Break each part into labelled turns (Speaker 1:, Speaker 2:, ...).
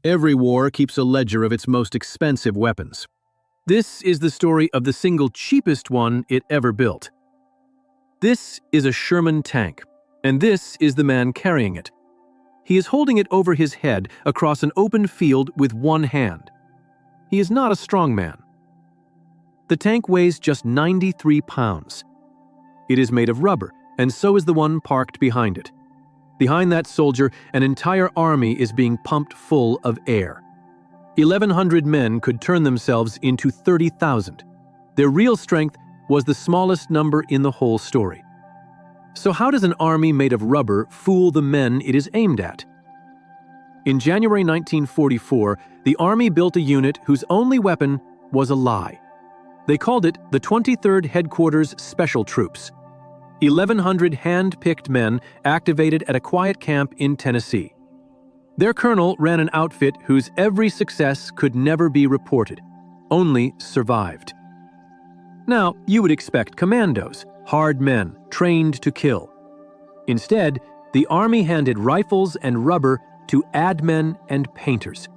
Speaker 1: Every war keeps a ledger of its most expensive weapons. This is the story of the single cheapest one it ever built. This is a Sherman tank, and this is the man carrying it. He is holding it over his head across an open field with one hand. He is not a strong man. The tank weighs just 93 pounds. It is made of rubber, and so is the one parked behind it. Behind that soldier, an entire army is being pumped full of air. 1,100 men could turn themselves into 30,000. Their real strength was the smallest number in the whole story. So how does an army made of rubber fool the men it is aimed at? In January 1944, the army built a unit whose only weapon was a lie. They called it the 23rd Headquarters Special Troops. 1,100 hand-picked men activated at a quiet camp in Tennessee. Their colonel ran an outfit whose every success could never be reported, only survived. Now, you would expect commandos, hard men, trained to kill. Instead, the army handed rifles and rubber to ad men and painters.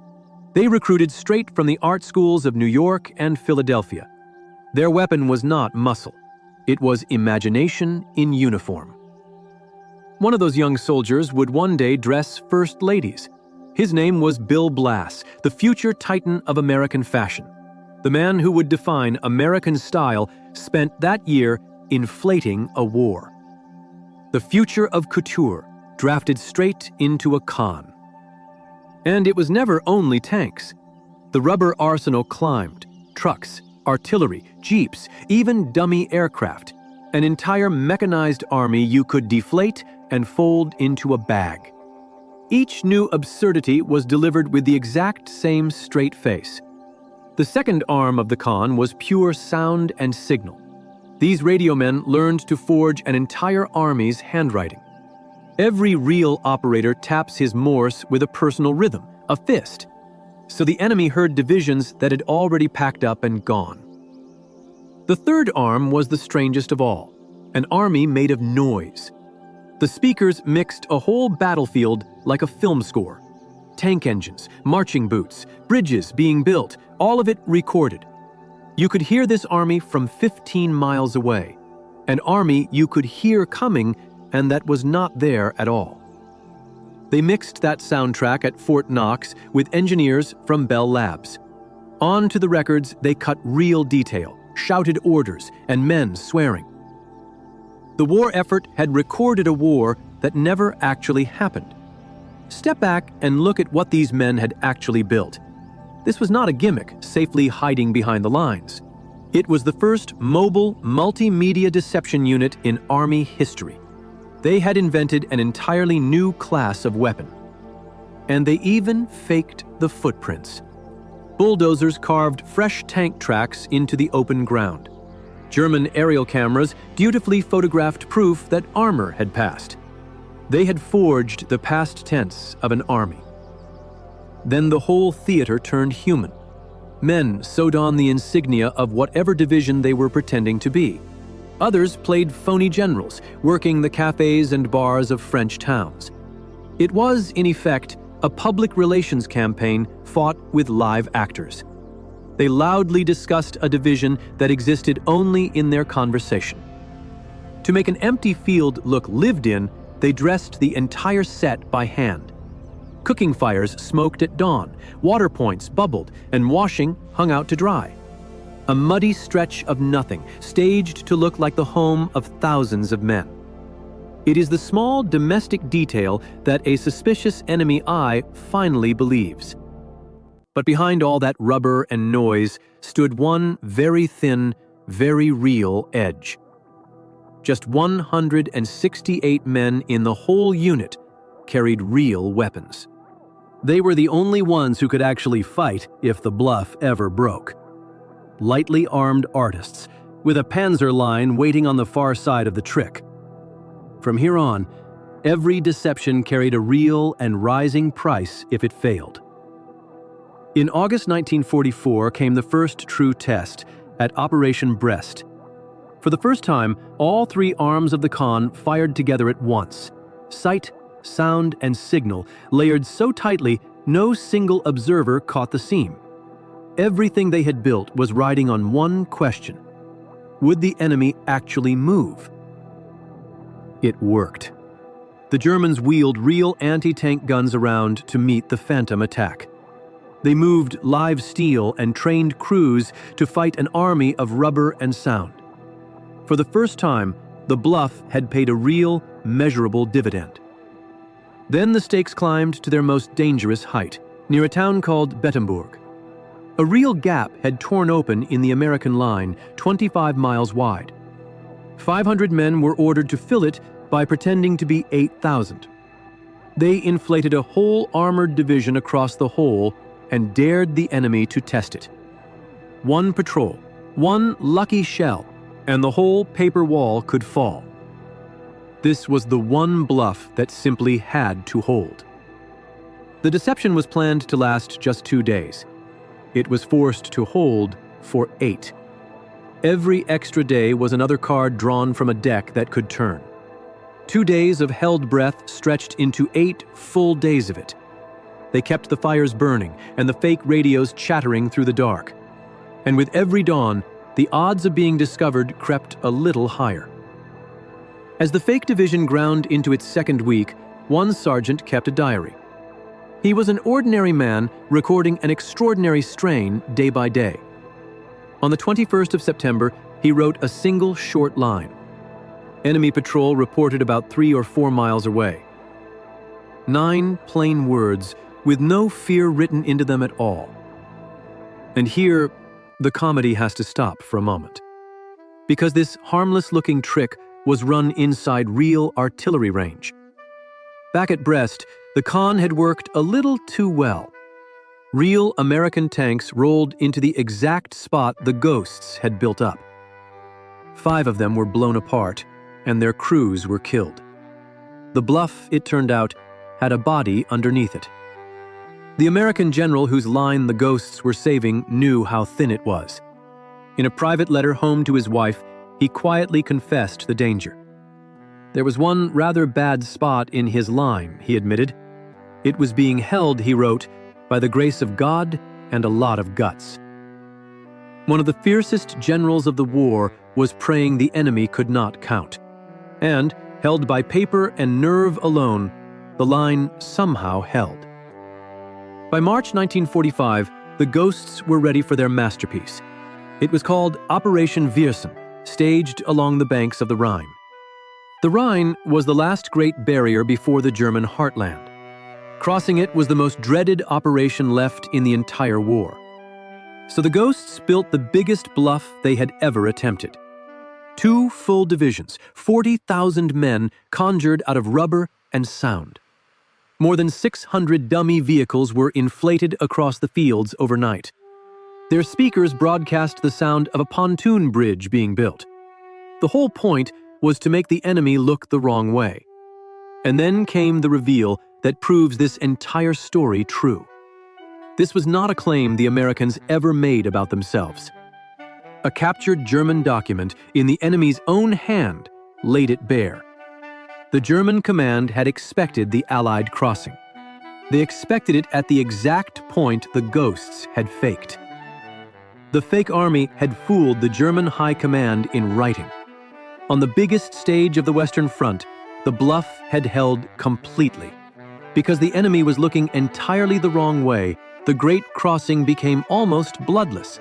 Speaker 1: They recruited straight from the art schools of New York and Philadelphia. Their weapon was not muscle. It was imagination in uniform. One of those young soldiers would one day dress first ladies. His name was Bill Blass, the future titan of American fashion. The man who would define American style spent that year inflating a war. The future of couture drafted straight into a con. And it was never only tanks. The rubber arsenal climbed. Trucks, artillery, jeeps, even dummy aircraft. An entire mechanized army you could deflate and fold into a bag. Each new absurdity was delivered with the exact same straight face. The second arm of the con was pure sound and signal. These radio men learned to forge an entire army's handwriting. Every real operator taps his Morse with a personal rhythm, a fist. So the enemy heard divisions that had already packed up and gone. The third arm was the strangest of all, an army made of noise. The speakers mixed a whole battlefield like a film score. Tank engines, marching boots, bridges being built, all of it recorded. You could hear this army from 15 miles away, an army you could hear coming and that was not there at all. They mixed that soundtrack at Fort Knox with engineers from Bell Labs. Onto the records, they cut real detail, shouted orders, and men swearing. The war effort had recorded a war that never actually happened. Step back and look at what these men had actually built. This was not a gimmick, safely hiding behind the lines. It was the first mobile, multimedia deception unit in Army history. They had invented an entirely new class of weapon. And they even faked the footprints. Bulldozers carved fresh tank tracks into the open ground. German aerial cameras dutifully photographed proof that armor had passed. They had forged the past tense of an army. Then the whole theater turned human. Men sewed on the insignia of whatever division they were pretending to be. Others played phony generals, working the cafes and bars of French towns. It was, in effect, a public relations campaign fought with live actors. They loudly discussed a division that existed only in their conversation. To make an empty field look lived in, they dressed the entire set by hand. Cooking fires smoked at dawn, water points bubbled, and washing hung out to dry. A muddy stretch of nothing, staged to look like the home of thousands of men. It is the small domestic detail that a suspicious enemy eye finally believes. But behind all that rubber and noise stood one very thin, very real edge. Just 168 men in the whole unit carried real weapons. They were the only ones who could actually fight if the bluff ever broke. Lightly armed artists, with a panzer line waiting on the far side of the trick. From here on, every deception carried a real and rising price if it failed. In August 1944 came the first true test at Operation Brest. For the first time, all three arms of the con fired together at once. Sight, sound, and signal layered so tightly no single observer caught the seam. Everything they had built was riding on one question: would the enemy actually move? It worked. The Germans wheeled real anti-tank guns around to meet the phantom attack. They moved live steel and trained crews to fight an army of rubber and sound. For the first time, the Bluff had paid a real, measurable dividend. Then the stakes climbed to their most dangerous height, near a town called Bettembourg. A real gap had torn open in the American line, 25 miles wide. 500 men were ordered to fill it by pretending to be 8,000. They inflated a whole armored division across the hole and dared the enemy to test it. One patrol, one lucky shell, and the whole paper wall could fall. This was the one bluff that simply had to hold. The deception was planned to last just 2 days. It was forced to hold for 8. Every extra day was another card drawn from a deck that could turn. 2 days of held breath stretched into 8 full days of it. They kept the fires burning and the fake radios chattering through the dark. And with every dawn, the odds of being discovered crept a little higher. As the fake division ground into its second week, one sergeant kept a diary. He was an ordinary man recording an extraordinary strain day by day. On the 21st of September, he wrote a single short line. Enemy patrol reported about 3 or 4 miles away. 9 plain words with no fear written into them at all. And here, the comedy has to stop for a moment. Because this harmless-looking trick was run inside real artillery range. Back at Brest, the con had worked a little too well. Real American tanks rolled into the exact spot the ghosts had built up. 5 of them were blown apart, and their crews were killed. The Bluff, it turned out, had a body underneath it. The American general whose line the ghosts were saving knew how thin it was. In a private letter home to his wife, he quietly confessed the danger. There was one rather bad spot in his line, he admitted. It was being held, he wrote, by the grace of God and a lot of guts. One of the fiercest generals of the war was praying the enemy could not count. And, held by paper and nerve alone, the line somehow held. By March 1945, the ghosts were ready for their masterpiece. It was called Operation Viersen, staged along the banks of the Rhine. The Rhine was the last great barrier before the German heartland. Crossing it was the most dreaded operation left in the entire war. So the ghosts built the biggest bluff they had ever attempted. 2 full divisions, 40,000 men conjured out of rubber and sound. More than 600 dummy vehicles were inflated across the fields overnight. Their speakers broadcast the sound of a pontoon bridge being built. The whole point was to make the enemy look the wrong way. And then came the reveal that proves this entire story true. This was not a claim the Americans ever made about themselves. A captured German document in the enemy's own hand laid it bare. The German command had expected the Allied crossing. They expected it at the exact point the ghosts had faked. The fake army had fooled the German high command in writing. On the biggest stage of the Western Front, the Bluff had held completely. Because the enemy was looking entirely the wrong way, the Great Crossing became almost bloodless.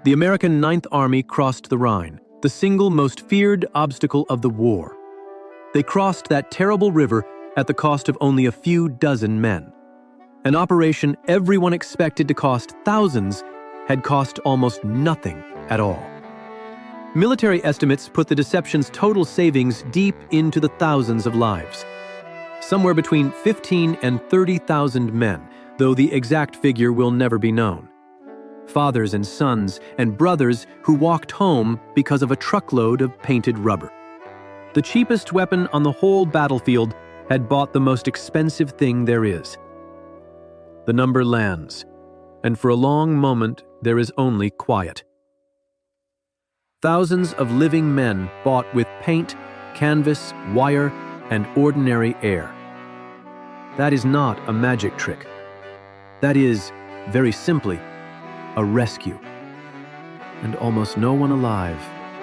Speaker 1: The American Ninth Army crossed the Rhine, the single most feared obstacle of the war. They crossed that terrible river at the cost of only a few dozen men. An operation everyone expected to cost thousands had cost almost nothing at all. Military estimates put the deception's total savings deep into the thousands of lives. Somewhere between 15 and 30,000 men, though the exact figure will never be known. Fathers and sons and brothers who walked home because of a truckload of painted rubber. The cheapest weapon on the whole battlefield had bought the most expensive thing there is. The number lands, and for a long moment there is only quiet. Thousands of living men bought with paint, canvas, wire, and ordinary air. That is not a magic trick. That is, very simply, a rescue. And almost no one alive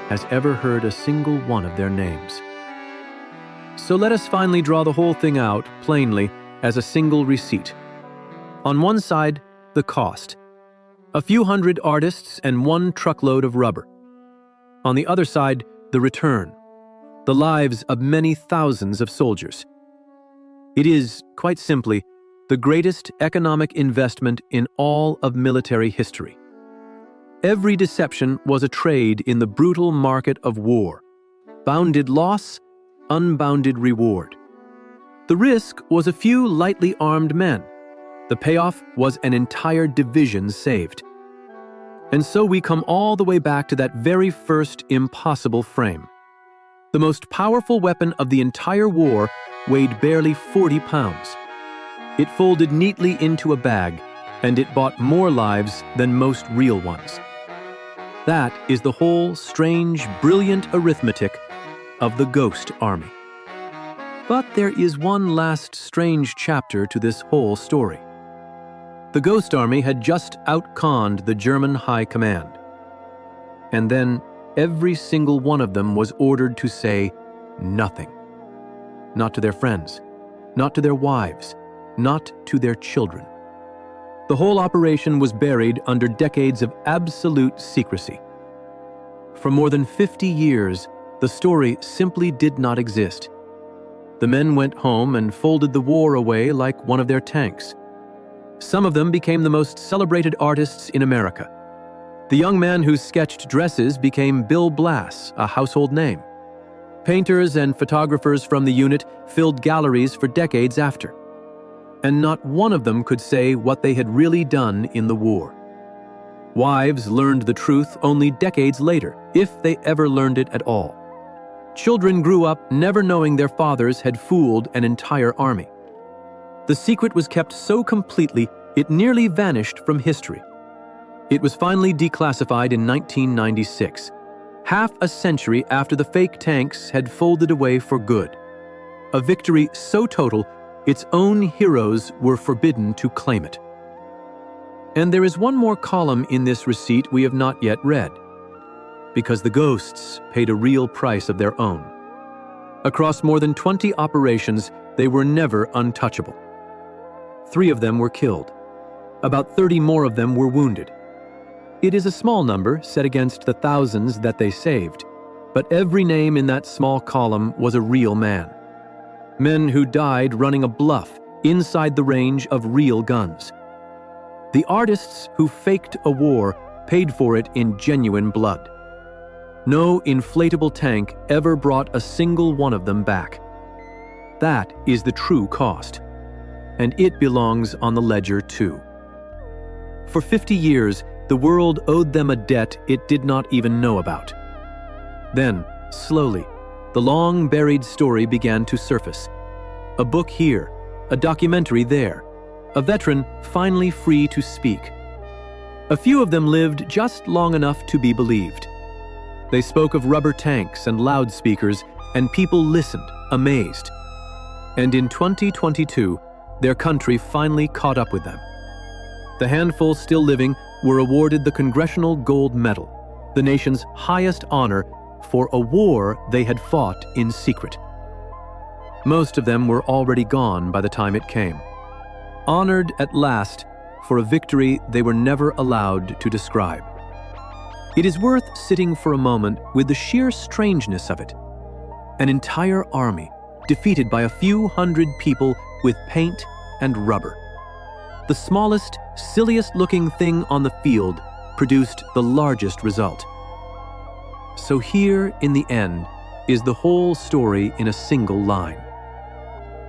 Speaker 1: has ever heard a single one of their names. So let us finally draw the whole thing out, plainly, as a single receipt. On one side, the cost. A few hundred artists and 1 truckload of rubber. On the other side, the return. The lives of many thousands of soldiers. It is, quite simply, the greatest economic investment in all of military history. Every deception was a trade in the brutal market of war. Bounded loss, unbounded reward. The risk was a few lightly armed men. The payoff was an entire division saved. And so we come all the way back to that very first impossible frame. The most powerful weapon of the entire war weighed barely 40 pounds. It folded neatly into a bag, and it bought more lives than most real ones. That is the whole strange, brilliant arithmetic of the Ghost Army. But there is one last strange chapter to this whole story. The Ghost Army had just outconned the German High Command. And then every single one of them was ordered to say nothing. Not to their friends, not to their wives, not to their children. The whole operation was buried under decades of absolute secrecy. For more than 50 years, the story simply did not exist. The men went home and folded the war away like one of their tanks. Some of them became the most celebrated artists in America. The young man who sketched dresses became Bill Blass, a household name. Painters and photographers from the unit filled galleries for decades after. And not one of them could say what they had really done in the war. Wives learned the truth only decades later, if they ever learned it at all. Children grew up never knowing their fathers had fooled an entire army. The secret was kept so completely it nearly vanished from history. It was finally declassified in 1996, half a century after the fake tanks had folded away for good. A victory so total, its own heroes were forbidden to claim it. And there is one more column in this receipt we have not yet read, because the ghosts paid a real price of their own. Across more than 20 operations, they were never untouchable. 3 of them were killed. About 30 more of them were wounded. It is a small number set against the thousands that they saved, but every name in that small column was a real man. Men who died running a bluff inside the range of real guns. The artists who faked a war paid for it in genuine blood. No inflatable tank ever brought a single one of them back. That is the true cost, and it belongs on the ledger too. For 50 years, the world owed them a debt it did not even know about. Then, slowly, the long-buried story began to surface. A book here, a documentary there, a veteran finally free to speak. A few of them lived just long enough to be believed. They spoke of rubber tanks and loudspeakers, and people listened, amazed. And in 2022, their country finally caught up with them. The handful still living were awarded the Congressional Gold Medal, the nation's highest honor for a war they had fought in secret. Most of them were already gone by the time it came, honored at last for a victory they were never allowed to describe. It is worth sitting for a moment with the sheer strangeness of it. An entire army defeated by a few hundred people with paint and rubber. The smallest, silliest-looking thing on the field produced the largest result. So here, in the end, is the whole story in a single line.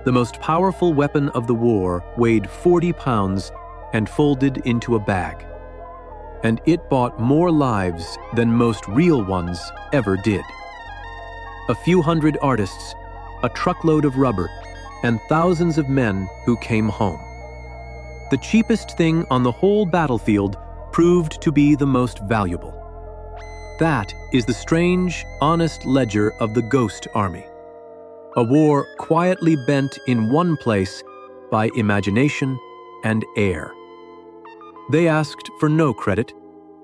Speaker 1: The most powerful weapon of the war weighed 40 pounds and folded into a bag. And it bought more lives than most real ones ever did. A few hundred artists, a truckload of rubber, and thousands of men who came home. The cheapest thing on the whole battlefield proved to be the most valuable. That is the strange, honest ledger of the Ghost Army. A war quietly bent in one place by imagination and air. They asked for no credit,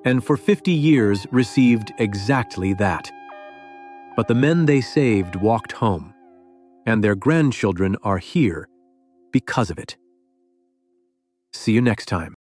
Speaker 1: and for 50 years received exactly that. But the men they saved walked home, and their grandchildren are here because of it. See you next time.